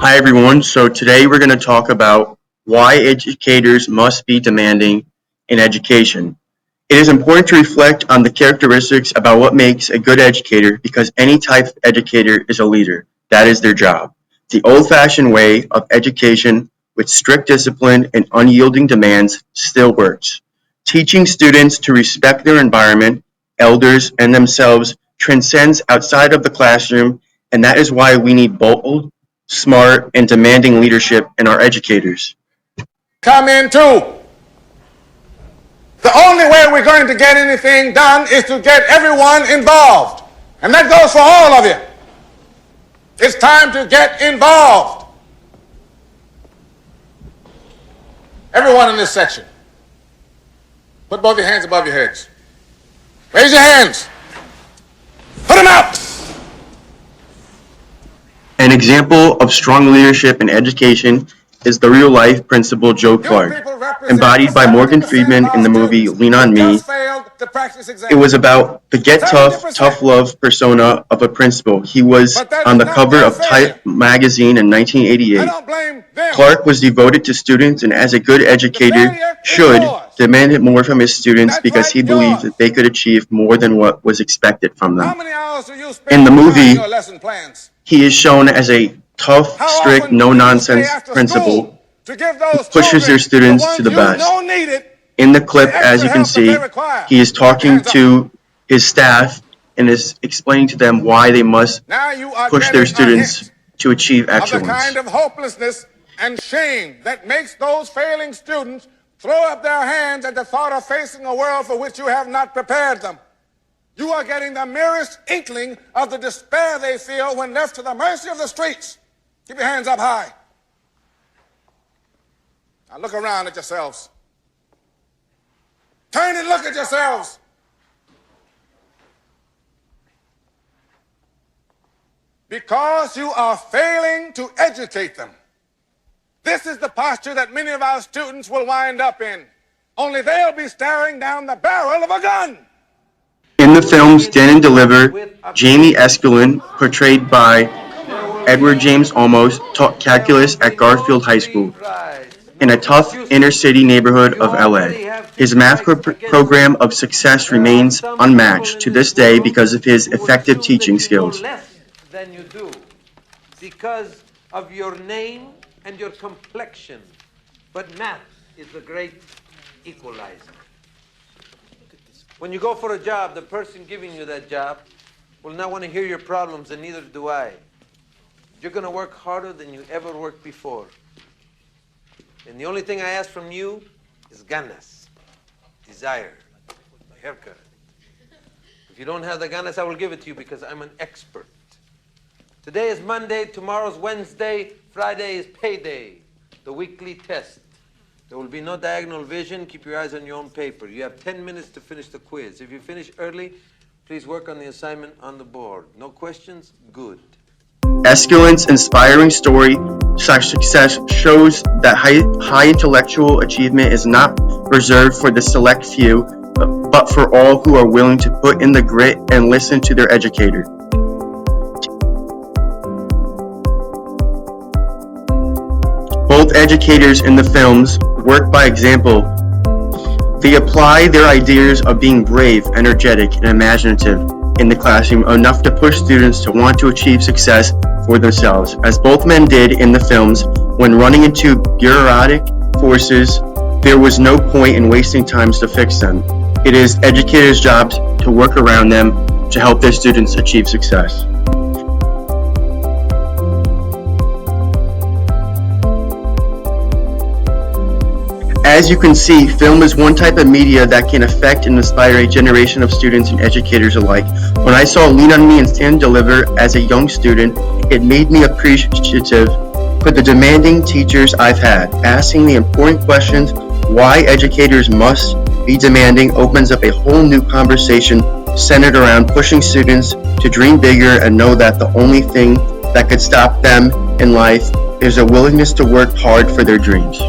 Hi everyone, so today we're going to talk about why educators must be demanding in education. It is important to reflect on the characteristics about what makes a good educator because any type of educator is a leader. That is their job. The old-fashioned way of education with strict discipline and unyielding demands still works. Teaching students to respect their environment, elders, and themselves transcends outside of the classroom, and that is why we need bold, smart, and demanding leadership in our educators. Come into. The only way we're going to get anything done is to get everyone involved. And that goes for all of you. It's time to get involved. Everyone in this section, put both your hands above your heads. Raise your hands. Put them out. An example of strong leadership in education is the real-life principal Joe Clark, embodied by Morgan Freeman in the movie Lean on Me. It was about the get tough, tough love persona of a principal. He was on the cover of Type magazine in 1988. Clark was devoted to students and as a good educator should demanded more from his students because he believed that they could achieve more than what was expected from them. In the movie, he is shown as a tough, strict, no-nonsense principal who pushes their students to the best. In the clip, as you can see, he is talking to his staff and is explaining to them why they must push their students to achieve excellence. The kind of hopelessness and shame that makes those failing students throw up their hands at the thought of facing a world for which you have not prepared them. You are getting the merest inkling of the despair they feel when left to the mercy of the streets. Keep your hands up high. Now look around at yourselves. Turn and look at yourselves. Because you are failing to educate them. This is the posture that many of our students will wind up in. Only they'll be staring down the barrel of a gun. In the film Stand and Deliver, Jamie Eskelin, portrayed by Edward James Olmos, taught calculus at Garfield High School in a tough inner-city neighborhood of LA. His math program of success remains unmatched to this day because of his effective teaching skills. Than you do because of your name and your complexion. But math is the great equalizer. When you go for a job, the person giving you that job will not want to hear your problems, and neither do I. You're going to work harder than you ever worked before. And the only thing I ask from you is ganas, desire, a haircut. If you don't have the ganas, I will give it to you because I'm an expert. Today is Monday, tomorrow's Wednesday, Friday is payday, the weekly test. There will be no diagonal vision. Keep your eyes on your own paper. You have 10 minutes to finish the quiz. If you finish early, please work on the assignment on the board. No questions? Good. Eskelin's inspiring story success shows that high intellectual achievement is not reserved for the select few, but for all who are willing to put in the grit and listen to their educator. Both educators in the films work by example. They apply their ideas of being brave, energetic, and imaginative in the classroom enough to push students to want to achieve success for themselves, as both men did in the films. When running into bureaucratic forces, there was no point in wasting time to fix them. It is educators' job to work around them to help their students achieve success. As you can see, film is one type of media that can affect and inspire a generation of students and educators alike. When I saw Lean on Me and Stand and Deliver as a young student, it made me appreciative for the demanding teachers I've had. Asking the important questions why educators must be demanding opens up a whole new conversation centered around pushing students to dream bigger and know that the only thing that could stop them in life is a willingness to work hard for their dreams.